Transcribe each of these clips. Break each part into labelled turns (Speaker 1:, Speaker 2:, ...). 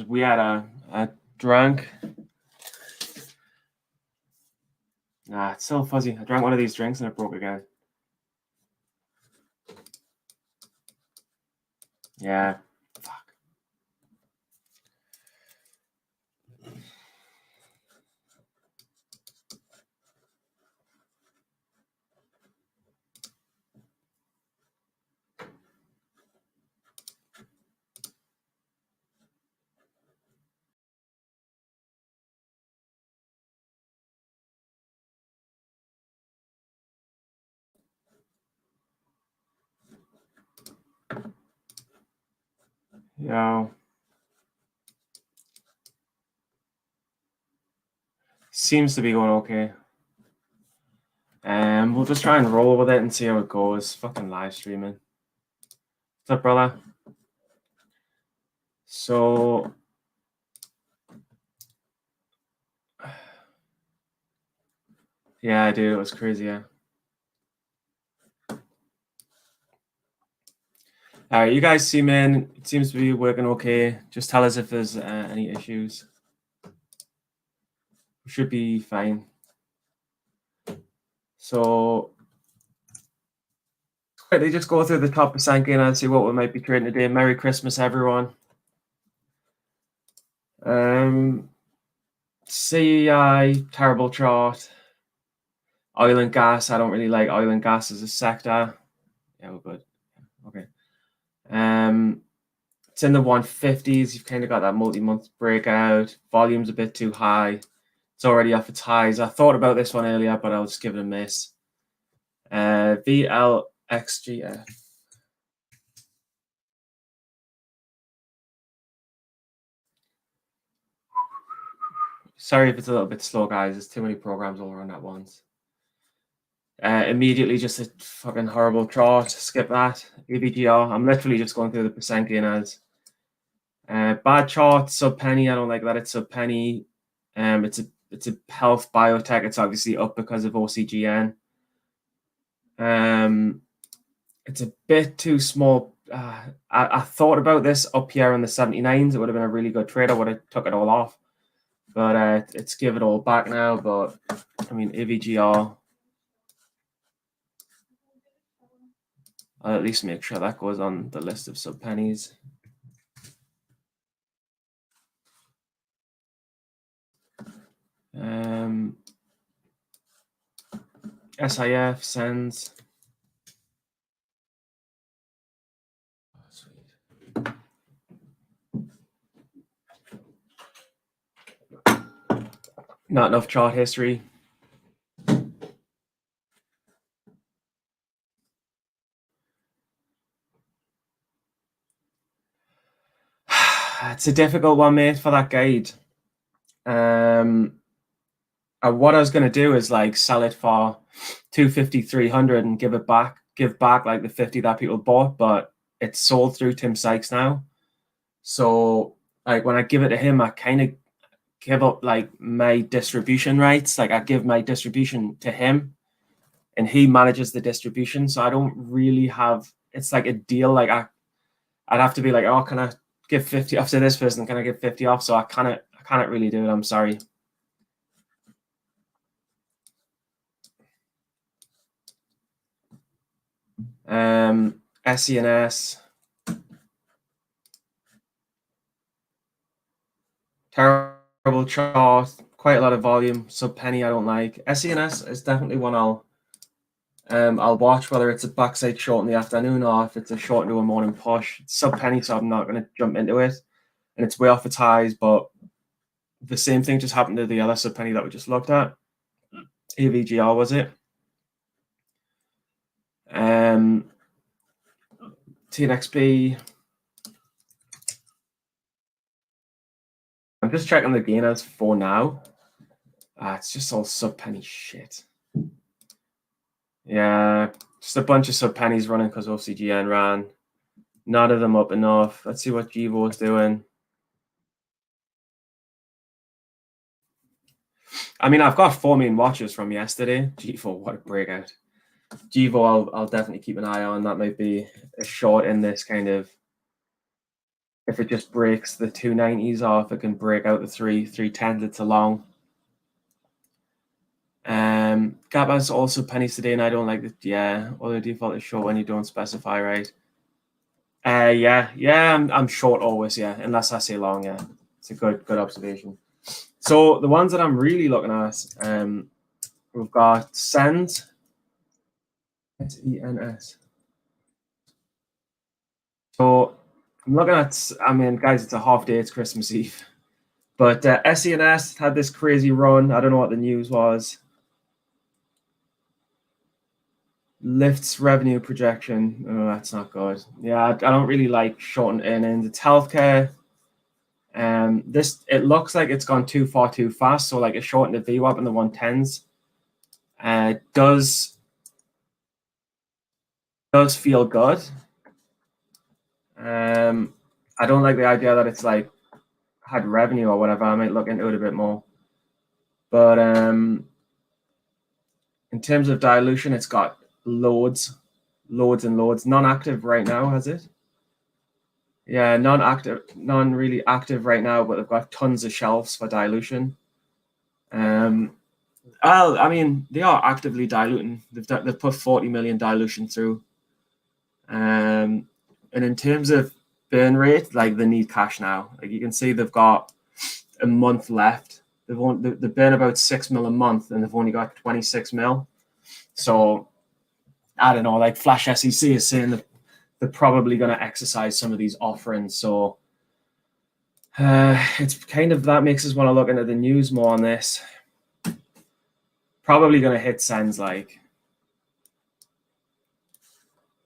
Speaker 1: we had a drunk. Nah, it's so fuzzy. I drank one of these drinks and it broke again. Yeah. Fuck. Yeah. Seems to be going okay. We'll just try and roll with it and see how it goes. Fucking live streaming. What's up, brother? So yeah, I do. It was crazy, yeah. All right, you guys seem in. It seems to be working okay. Just tell us if there's any issues. We should be fine. So they just go through the top of Sankin and see what we might be trading today. Merry Christmas, everyone. CEI, terrible chart. Oil and gas, I don't really like oil and gas as a sector. Yeah, we're good. Okay. It's in the 150s. You've kind of got that multi-month breakout. Volume's a bit too high. It's already off its highs. I thought about this one earlier, but I'll just give it a miss. VLXGF. Sorry if it's a little bit slow, guys. There's too many programs all around at once. Immediately, just a fucking horrible chart. Skip that. EVGR. I'm literally just going through the percent gain as. Bad chart. Sub penny. I don't like that. It's sub penny. It's a health biotech. It's obviously up because of OCGN. It's a bit too small. I thought about this up here in the 79s. It would have been a really good trade. I would have took it all off. But it's give it all back now. But I mean, EVGR. I'll at least make sure that goes on the list of sub pennies. SIF sends. Oh, sweet. Not enough chart history. It's a difficult one, mate, for that guide. What I was going to do is like sell it for 250, 300 and give back like the 50 that people bought, but it's sold through Tim Sykes now. So like when I give it to him, I kind of give up like my distribution rights. Like I give my distribution to him and he manages the distribution. So I don't really have, it's like a deal. Like I'd have to be like, oh, can I give 50 off to this person? Can I give 50 off? So I can't really do it. I'm sorry. SCNS. Terrible chart, quite a lot of volume. Sub penny I don't like. SCNS is definitely one I'll watch, whether it's a backside short in the afternoon or if it's a short into a morning push. It's sub penny, so I'm not going to jump into it. And it's way off its highs, but the same thing just happened to the other sub penny that we just looked at. AVGR was it? TNXB. I'm just checking the gainers for now. It's just all sub penny shit. Yeah, just a bunch of sub pennies running because OCGN ran. None of them up enough. Let's see what Givo is doing. I mean, I've got 4 main watches from yesterday. Givo, what a breakout. Givo, I'll definitely keep an eye on. That might be a short in this kind of if it just breaks the 290s or if it can break out the 310s, it's a long. Gap also pennies today, and I don't like it. Yeah, other default is short when you don't specify, right? Yeah, I'm short always, yeah, unless I say long, yeah. It's a good observation. So the ones that I'm really looking at, we've got SCNS, SENS. So I'm looking at, I mean, guys, it's a half day, it's Christmas Eve. But SCNS had this crazy run. I don't know what the news was. Lifts revenue projection. Oh, that's not good. Yeah, I don't really like shortened earnings. It's healthcare. This it looks like it's gone too far too fast. So like it shortened the VWAP in the 110s. Does feel good. I don't like the idea that it's like had revenue or whatever. I might look into it a bit more. But in terms of dilution, it's got loads and loads. Non-active right now, has it? Yeah, non really active right now, but they've got tons of shelves for dilution. Well, I mean, they are actively diluting. They've put 40 million dilution through. And in terms of burn rate, like they need cash now. Like you can see, they've got a month left. They burn about 6 mil a month, and they've only got 26 mil. So I don't know. Like Flash SEC is saying that they're probably going to exercise some of these offerings. So it's kind of that makes us want to look into the news more on this. Probably going to hit SCNS like.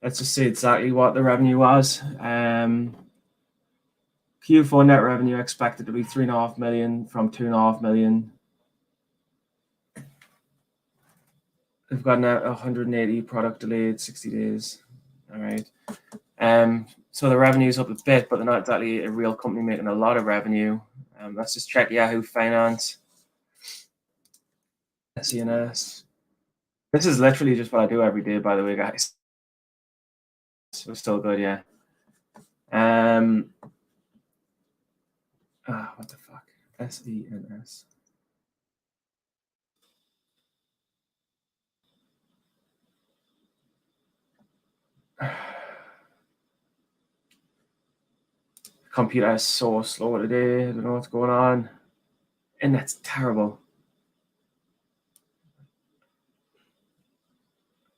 Speaker 1: Let's just see exactly what the revenue was. Q4 net revenue expected to be 3.5 million from 2.5 million. They've got now 180 product delayed 60 days. All right. So the revenue's up a bit, but they're not exactly a real company making a lot of revenue. Let's just check Yahoo Finance. SCNS. This is literally just what I do every day, by the way, guys. So still good, yeah. What the fuck? SENS. Computer is so slow today. I don't know what's going on. And that's terrible.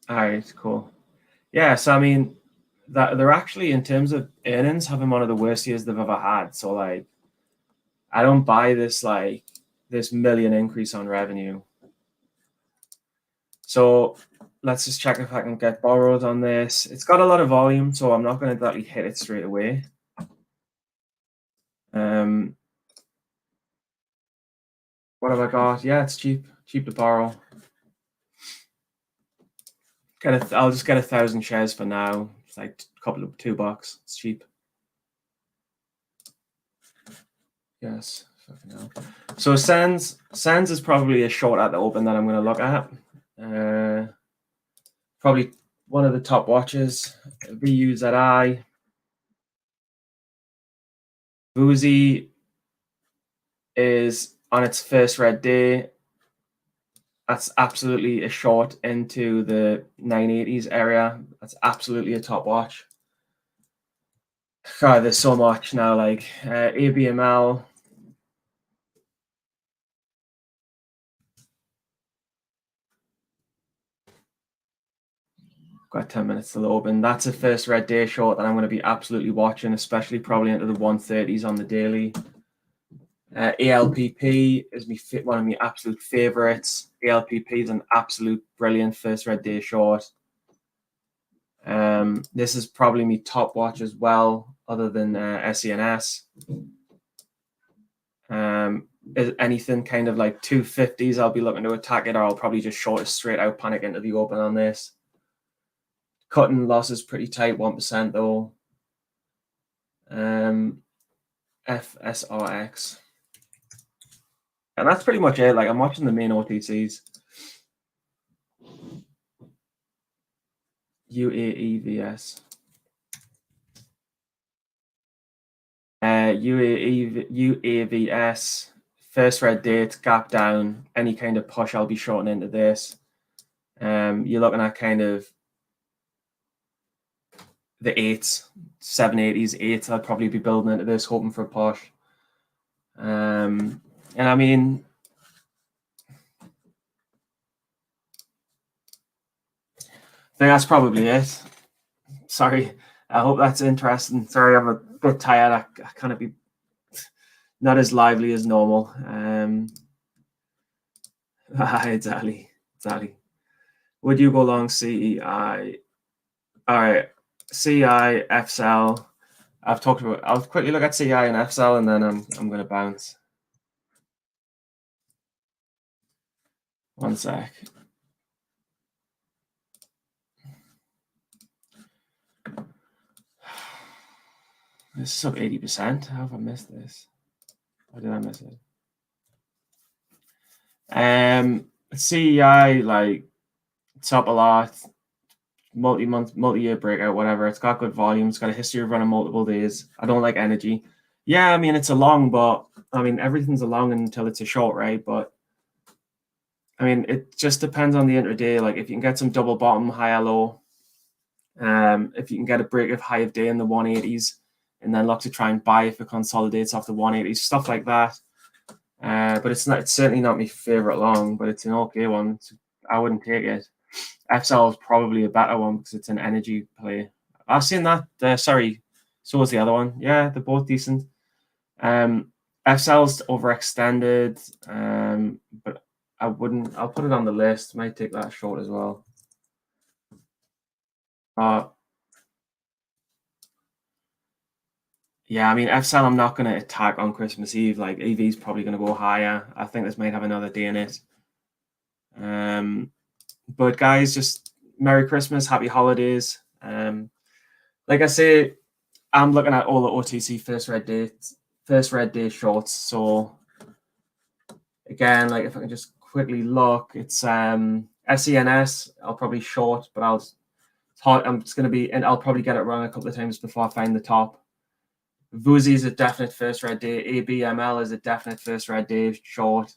Speaker 1: All right, cool. Yeah, so I mean, that they're actually in terms of earnings having one of the worst years they've ever had. So like, I don't buy this this million increase on revenue. So let's just check if I can get borrowed on this. It's got a lot of volume, so I'm not going to exactly hit it straight away. What have I got? Yeah, it's cheap to borrow. I'll just get 1,000 shares for now. It's like a couple of $2. It's cheap. Yes. So SCNS is probably a short at the open that I'm going to look at. Probably one of the top watches. VUZI. Vuzi is on its first red day. That's absolutely a short into the 980s area. That's absolutely a top watch. God, there's so much now. Like ABML. Got 10 minutes to open. That's a first red day short that I'm going to be absolutely watching, especially probably into the 130s on the daily. ALPP is one of my absolute favorites. ALPP is an absolute brilliant first red day short. This is probably my top watch as well, other than SCNS. Anything kind of like 250s, I'll be looking to attack it, or I'll probably just short it straight out, panic into the open on this. Cutting losses pretty tight, 1% though. FSRX. And that's pretty much it. Like I'm watching the main OTCs. UAEVS. UAVS, first red date, gap down, any kind of push I'll be shorting into this. You're looking at kind of the 8s, 780s, 8s. I'll probably be building into this, hoping for a push. And I mean, I think that's probably it. Sorry, I hope that's interesting. Sorry, I'm a bit tired. I kind of be not as lively as normal. Exactly. Would you go long CEI? All right, CI, FSL. I've talked about. I'll quickly look at CI and FSL, and then I'm going to bounce. One sec. This is up 80%. How have I missed this? Why did I miss it? CEI, like, it's up a lot. Multi-year breakout, whatever. It's got good volume. It's got a history of running multiple days. I don't like energy. Yeah, I mean, it's a long, but I mean, everything's a long until it's a short, right? But I mean, it just depends on the intraday. Like, if you can get some double bottom, higher low, if you can get a break of high of day in the 180s, and then look to try and buy if it consolidates off the 180s, stuff like that. But it's certainly not my favorite long, but it's an okay one. I wouldn't take it. FSL is probably a better one because it's an energy play. I've seen that. Sorry, so was the other one. Yeah, they're both decent. FSL's overextended, but I wouldn't. I'll put it on the list. Might take that short as well. Yeah, I mean, FSL, I'm not going to attack on Christmas Eve. Like, EV's probably going to go higher. I think this might have another day in it. But guys, just Merry Christmas, Happy Holidays. Like I say, I'm looking at all the OTC first red day shorts. So again, like if I can just quickly look, it's SCNS. I'll probably short, but I'm just going to be, and I'll probably get it wrong a couple of times before I find the top. Vuzi is a definite first red day. ABML is a definite first red day short.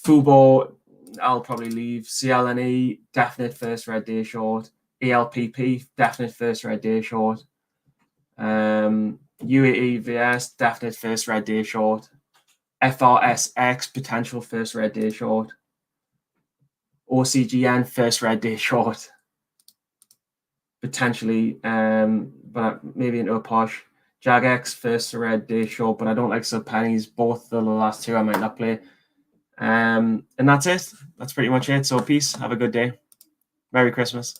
Speaker 1: Fubo, I'll probably leave. CLNE, definite first red day short. ELPP, definite first red day short. UAEVS, definite first red day short. FRSX, potential first red day short. OCGN, first red day short. Potentially, but maybe into a push. JagX, first red day short, but I don't like sub pennies. Both the last two I might not play. And that's it. That's pretty much it. So peace. Have a good day. Merry Christmas.